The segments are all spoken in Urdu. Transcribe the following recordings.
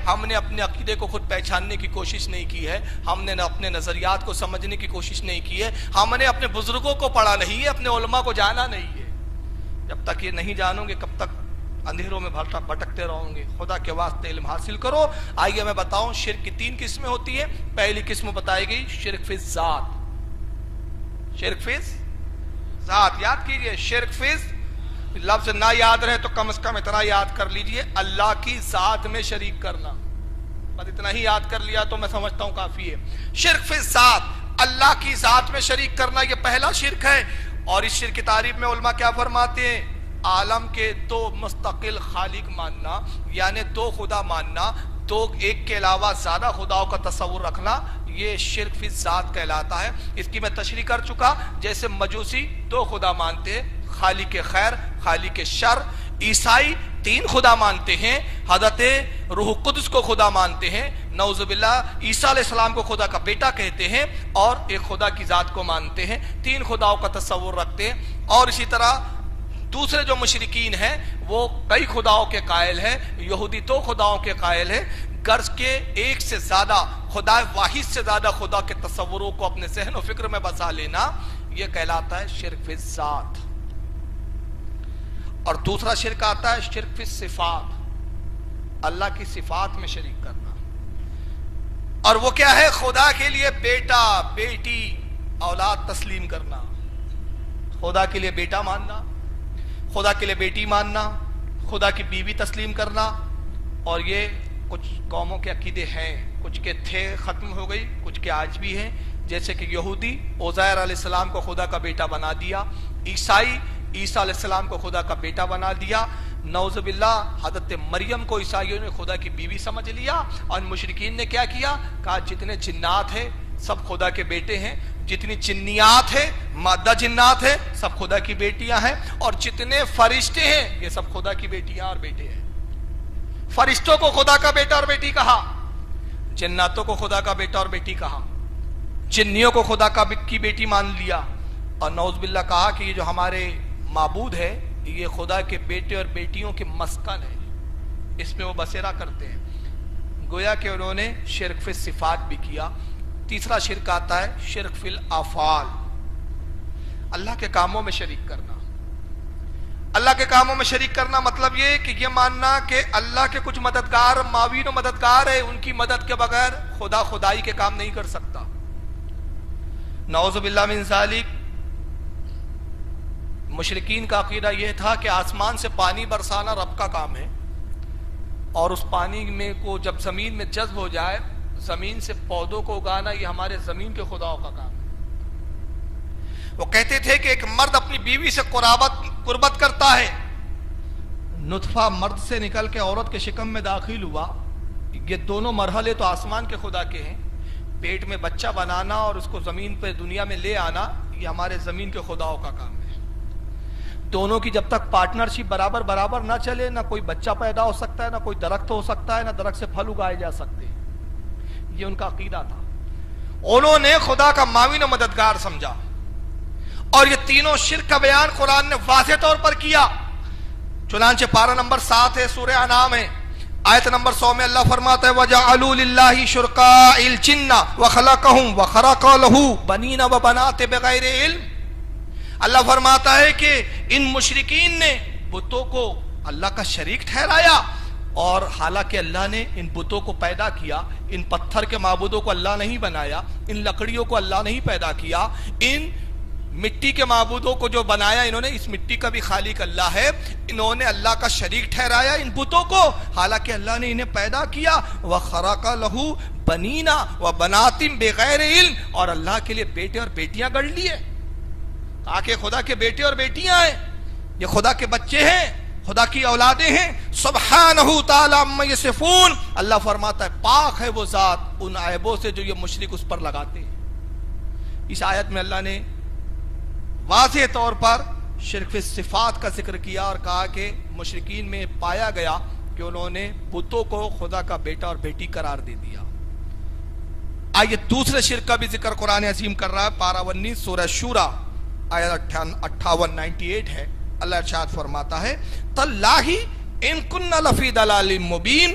ہم نے اپنے عقیدے کو خود پہچاننے کی کوشش نہیں کی ہے، ہم نے اپنے نظریات کو سمجھنے کی کوشش نہیں کی ہے، ہم نے اپنے بزرگوں کو پڑھا نہیں ہے، اپنے علماء کو جانا نہیں ہے۔ جب تک یہ نہیں جانو گے کب تک اندھیروں میں بھٹکتے رہو گے۔ خدا کے واسطے علم حاصل کرو۔ آئیے میں بتاؤں شرک کی 3 قسمیں ہوتی ہیں۔ پہلی قسم بتائی گئی شرک فی الذات، شرک فی ذات، یاد کیجئے، شرک فی لفظ نہ یاد رہے تو کم از کم اتنا یاد کر لیجئے، اللہ کی ذات میں شریک کرنا، بس اتنا ہی یاد کر لیا تو میں سمجھتا ہوں کافی ہے۔ شرک فی ذات، اللہ کی ذات میں شریک کرنا، یہ پہلا شرک ہے۔ اور اس شرک کی تعریف میں علماء کیا فرماتے ہیں؟ عالم کے 2 مستقل خالق ماننا، یعنی 2 خدا ماننا، 2 ایک کے علاوہ زیادہ خداؤں کا تصور رکھنا، یہ شرک فی ذات کہلاتا ہے۔ اس کی میں تشریح کر چکا، جیسے مجوسی 2 خدا مانتے ہیں، خالق خیر، خالق شر۔ عیسائی 3 خدا مانتے ہیں، حضرت روح القدس کو خدا مانتے ہیں، نعوذ باللہ عیسیٰ علیہ السلام کو خدا کا بیٹا کہتے ہیں، اور ایک خدا کی ذات کو مانتے ہیں، 3 خداؤں کا تصور رکھتے ہیں۔ اور اسی طرح دوسرے جو مشرکین ہیں وہ کئی خداؤں کے قائل ہیں، یہودی 2 خداؤں کے قائل ہیں، غرض کے ایک سے زیادہ خدا واحد سے زیادہ خدا کے تصوروں کو اپنے ذہن و فکر میں بسا لینا، یہ کہلاتا ہے شرک فی ذات۔ اور دوسرا شرک آتا ہے شرک فی صفات، اللہ کی صفات میں شریک کرنا۔ اور وہ کیا ہے؟ خدا کے لیے بیٹا، بیٹی، اولاد تسلیم کرنا، خدا کے لیے بیٹا ماننا، خدا کے لیے بیٹی ماننا، خدا کی بیوی تسلیم کرنا۔ اور یہ کچھ قوموں کے عقیدے ہیں، کچھ کے تھے ختم ہو گئی، کچھ کے آج بھی ہیں، جیسے کہ یہودی عزیر علیہ السلام کو خدا کا بیٹا بنا دیا، عیسائی عیسیٰ علیہ السلام کو خدا کا بیٹا بنا دیا، نعوذ باللہ حضرت مریم کو عیسائیوں نے خدا کی بیوی سمجھ لیا۔ اور مشرکین نے کیا کیا؟ کہا جتنے جنات ہیں سب خدا کے بیٹے ہیں، جتنی جنیات ہیں، مادہ جنات ہیں، سب خدا کی بیٹیاں ہیں، اور جتنے فرشتے ہیں یہ سب خدا کی بیٹیاں اور بیٹے ہیں۔ فرشتوں کو خدا کا بیٹا اور بیٹی کہا، جناتوں کو خدا کا بیٹا اور بیٹی کہا، جنیوں کو خدا کی بیٹی مان لیا، اور نعوذ باللہ کہا کہ یہ جو ہمارے معبود ہے یہ خدا کے بیٹے اور بیٹیوں کے مسکن ہے، اس میں وہ بسیرا کرتے ہیں۔ گویا کہ انہوں نے شرک فی صفات بھی کیا۔ تیسرا شرک آتا ہے شرک فی الافعال، اللہ کے کاموں میں شریک کرنا۔ اللہ کے کاموں میں شریک کرنا مطلب یہ کہ یہ ماننا کہ اللہ کے کچھ مددگار، معاون و مددگار ہے، ان کی مدد کے بغیر خدا خدائی کے کام نہیں کر سکتا۔ نعوذ باللہ من ذالک، مشرکین کا عقیدہ یہ تھا کہ آسمان سے پانی برسانا رب کا کام ہے، اور اس پانی میں کو جب زمین میں جذب ہو جائے، زمین سے پودوں کو اگانا یہ ہمارے زمین کے خداؤں کا کام ہے۔ وہ کہتے تھے کہ ایک مرد اپنی بیوی سے قربت کرتا ہے، نطفہ مرد سے نکل کے عورت کے شکم میں داخل ہوا، یہ دونوں مرحلے تو آسمان کے خدا کے ہیں، پیٹ میں بچہ بنانا اور اس کو زمین پہ دنیا میں لے آنا یہ ہمارے زمین کے خداؤں کا کام ہے۔ دونوں کی جب تک پارٹنرشپ برابر برابر نہ چلے، نہ کوئی بچہ پیدا ہو سکتا ہے، نہ کوئی درخت ہو سکتا ہے، نہ درخت سے پھل اگائے جا سکتے، یہ ان کا عقیدہ تھا۔ انہوں نے خدا کا معاون و مددگار سمجھا، اور یہ تینوں شرک کا بیان قرآن نے واضح طور پر کیا۔ چنانچہ پارہ نمبر 7 ہے، سورہ انعام ہے، آیت نمبر 100 میں اللہ فرماتا ہے وَجَعَلُوا لِلَّهِ شُرَكَاءَ الْجِنَّ وَخَلَقَهُمْ وَخَرَقَ لَهُ بَنِينَ وَبَنَاتٍ بِغَيْرِ عِلْمٍ۔ اللہ فرماتا ہے کہ ان مشرکین نے بتوں کو اللہ کا شریک ٹھہرایا، اور حالانکہ اللہ نے ان بتوں کو پیدا کیا، ان پتھر کے معبودوں کو اللہ نہیں بنایا، ان لکڑیوں کو اللہ نہیں پیدا کیا، ان مٹی کے معبودوں کو جو بنایا انہوں نے، اس مٹی کا بھی خالق اللہ ہے، انہوں نے اللہ کا شریک ٹھہرایا ان بتوں کو، حالانکہ اللہ نے انہیں پیدا کیا۔ وَخَرَقَ لَهُ بَنِينَ وَبَنَاتٍ بِغَيْرِ عِلْمٍ، اور اللہ کے لیے بیٹے اور بیٹیاں گڑھ لیے، تاکہ خدا کے بیٹے اور بیٹیاں ہیں، یہ خدا کے بچے ہیں، خدا کی اولادیں ہیں۔ سبحانہ تعالی عما یصفون، اللہ فرماتا ہے پاک ہے وہ ذات ان عیبوں سے جو یہ مشرک اس پر لگاتے ہیں۔ اس آیت میں اللہ نے واضح طور پر شرک فی صفات کا ذکر کیا اور کہا کہ مشرکین میں پایا گیا کہ انہوں نے بتوں کو خدا کا بیٹا اور بیٹی قرار دے دیا۔ آئیے دوسرے شرک کا بھی ذکر قرآن عظیم کر رہا ہے، پارہ 19 سورہ شورى آیت 58 ہے۔ اللہ ارشاد فرماتا ہے تاللہ ان کننا لفی ضلال مبین،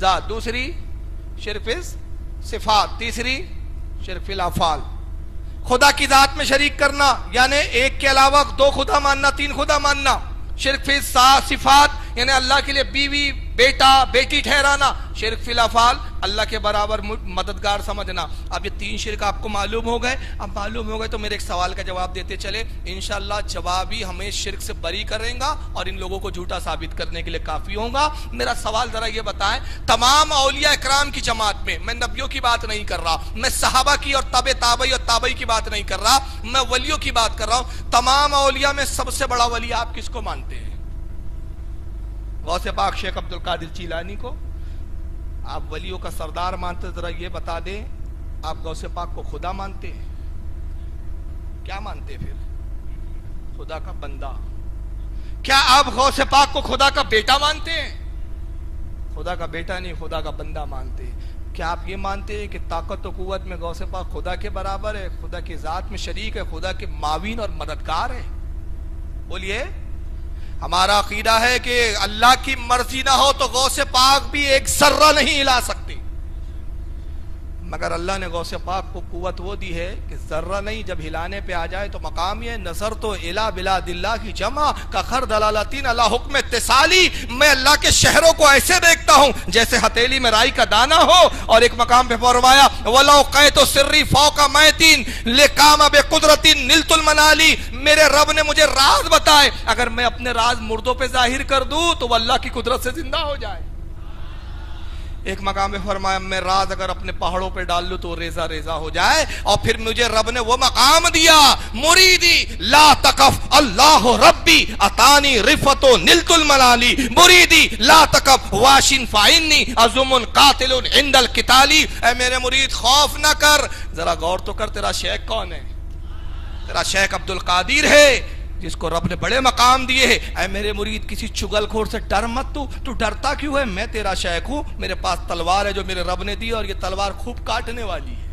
ذات، دوسری شرک فی صفات، تیسری شرک فی الافعال. خدا کی ذات میں شریک کرنا یعنی ایک کے علاوہ دو خدا ماننا، تین خدا ماننا. شرک فی صفات یعنی اللہ کے لیے بیوی بیٹا بیٹی ٹھہرانا. شرک فی الافعال اللہ کے برابر مددگار سمجھنا. اب یہ تین شرک آپ کو معلوم ہو گئے. اب معلوم ہو گئے تو میرے ایک سوال کا جواب دیتے چلے. انشاءاللہ جواب ہی ہمیں شرک سے بری کریں گا اور ان لوگوں کو جھوٹا ثابت کرنے کے لیے کافی ہوگا. میرا سوال ذرا یہ بتائیں، تمام اولیاء اکرام کی جماعت میں نبیوں کی بات نہیں کر رہا، میں صحابہ کی اور تابعی اور تابعی کی بات نہیں کر رہا، میں ولیوں کی بات کر رہا ہوں. تمام اولیاء میں سب سے بڑا ولی آپ کس کو مانتے ہیں؟ غوث پاک شیخ عبد القادر جیلانی کو آپ ولیوں کا سردار مانتے؟ ذرا یہ بتا دیں، آپ غوث پاک کو خدا مانتے ہیں؟ کیا مانتے پھر؟ خدا کا بندہ. کیا آپ غوث پاک کو خدا کا بیٹا مانتے ہیں؟ خدا کا بیٹا نہیں، خدا کا بندہ مانتے ہیں. کیا آپ یہ مانتے ہیں کہ طاقت و قوت میں غوث پاک خدا کے برابر ہے، خدا کی ذات میں شریک ہے، خدا کے معاون اور مددگار ہے؟ بولیے. ہمارا عقیدہ ہے کہ اللہ کی مرضی نہ ہو تو غوث پاک بھی ایک ذرہ نہیں ہلا سکتے، مگر اللہ نے غوث پاک کو قوت وہ دی ہے کہ ذرہ نہیں، جب ہلانے پہ آ جائے تو مقام یہ نظر تو الی بلاد اللہ کی جمع کا خر دلالتین اللہ حکم اتصالی. میں اللہ کے شہروں کو ایسے دیکھتا ہوں جیسے ہتھیلی میں رائی کا دانہ ہو. اور ایک مقام پہ فرمایا وَلَوْ قَيْتُ سِرِّي فَوْقَ مَيْتٍ لِقَامَ بِقُدْرَةٍ نِلْتُ الْمَنَالِ. میرے رب نے مجھے راز بتائے، اگر میں اپنے راز مردوں پہ ظاہر کر دوں تو وہ اللہ کی قدرت سے زندہ ہو جائے. ایک مقام میں فرمایا میں راز اگر اپنے پہاڑوں پہ ڈال لوں تو ریزہ ریزہ ہو جائے. اور پھر مجھے رب نے وہ مقام دیا، مریدی لا تکف اللہ ربی اتانی رفت نلت الملالی. مریدی لا تکف واشن فائنی عظم قاتل عند القتالی. اے میرے مرید خوف نہ کر. ذرا غور تو کر، تیرا شیخ کون ہے؟ تیرا شیخ عبد القادر ہے جس کو رب نے بڑے مقام دیے ہیں. اے میرے مرید کسی چگل خور سے ڈر مت. تو ڈرتا کیوں ہے؟ میں تیرا شیخ ہوں، میرے پاس تلوار ہے جو میرے رب نے دی اور یہ تلوار خوب کاٹنے والی ہے.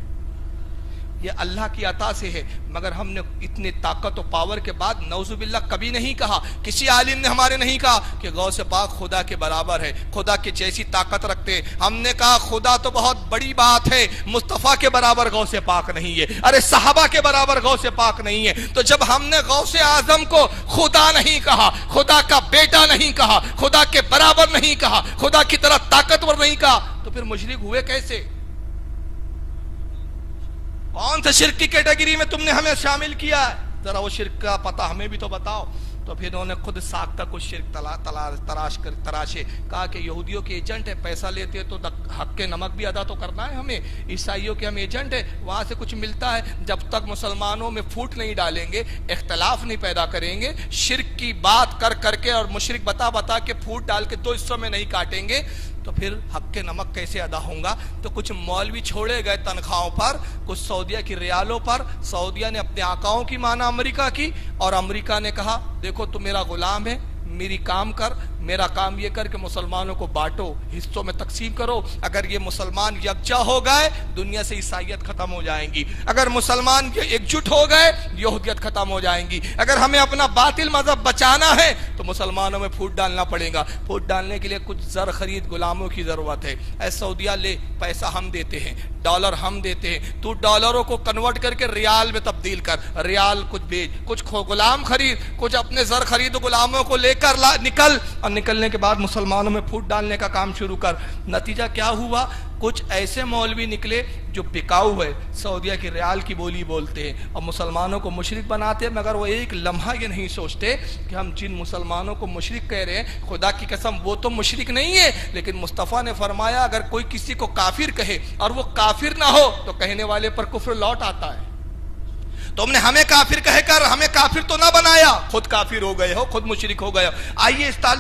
یہ اللہ کی عطا سے ہے، مگر ہم نے اتنی طاقت و پاور کے بعد نعوذ باللہ کبھی نہیں کہا، کسی عالم نے ہمارے نہیں کہا کہ غوث پاک خدا کے برابر ہے، خدا کی جیسی طاقت رکھتے. ہم نے کہا خدا تو بہت بڑی بات ہے، مصطفیٰ کے برابر غوث پاک نہیں ہے، ارے صحابہ کے برابر غوث پاک نہیں ہے. تو جب ہم نے غوث اعظم کو خدا نہیں کہا، خدا کا بیٹا نہیں کہا، خدا کے برابر نہیں کہا، خدا کی طرح طاقتور نہیں کہا، تو پھر مشرک ہوئے کیسے؟ کون سے شرک کی کیٹیگری میں تم نے ہمیں شامل کیا ہے؟ ذرا وہ شرک کا پتہ ہمیں بھی تو بتاؤ. تو پھر انہوں نے خود ساختہ کچھ شرک تراشے. کہا کہ یہودیوں کے ایجنٹ ہیں، پیسہ لیتے ہیں تو حق کے نمک بھی ادا تو کرنا ہے ہمیں. عیسائیوں کے ہم ایجنٹ ہیں، وہاں سے کچھ ملتا ہے. جب تک مسلمانوں میں پھوٹ نہیں ڈالیں گے، اختلاف نہیں پیدا کریں گے، شرک کی بات کر کے اور مشرک بتا کے پھوٹ ڈال کے دو حصوں میں نہیں کاٹیں گے تو پھر حق کے نمک کیسے ادا ہوں گا؟ تو کچھ مولوی چھوڑے گئے تنخواہوں پر، کچھ سعودیہ کی ریالوں پر. سعودیہ نے اپنے آقاؤں کی مانا امریکہ کی، اور امریکہ نے کہا دیکھو تم میرا غلام ہے، میری کام کر، میرا کام یہ کر کہ مسلمانوں کو بانٹو، حصوں میں تقسیم کرو. اگر یہ مسلمان یکجا ہو گئے دنیا سے عیسائیت ختم ہو جائیں گی، اگر مسلمان ایک جٹ ہو گئے یہودیت ختم ہو جائیں گی. اگر ہمیں اپنا باطل مذہب بچانا ہے تو مسلمانوں میں پھوٹ ڈالنا پڑے گا. پھوٹ ڈالنے کے لیے کچھ زر خرید غلاموں کی ضرورت ہے. اے سعودیہ لے، پیسہ ہم دیتے ہیں، ڈالر ہم دیتے ہیں، تو ڈالروں کو کنورٹ کر کے ریال میں تبدیل کر، ریال کچھ بیچ، کچھ غلام خرید، کچھ اپنے زر خرید، غلاموں کو لے کر نکل، اور نکلنے کے بعد مسلمانوں میں پھوٹ ڈالنے کا کام شروع کر. نتیجہ کیا ہوا؟ کچھ ایسے مولوی نکلے جو بکاؤ ہے، سعودیہ کی ریال کی بولی بولتے ہیں اور مسلمانوں کو مشرک بناتے ہیں. مگر وہ ایک لمحہ یہ نہیں سوچتے کہ ہم جن مسلمانوں کو مشرک کہہ رہے ہیں، خدا کی قسم وہ تو مشرک نہیں ہے، لیکن مصطفیٰ نے فرمایا اگر کوئی کسی کو کافر کہے اور وہ کافر نہ ہو تو کہنے والے پر کفر لوٹ آتا ہے. تم نے ہمیں کافر کہہ کر ہمیں کافر تو نہ بنایا، خود کافر ہو گئے ہو، خود مشرک ہو گئے ہو. آئیے اس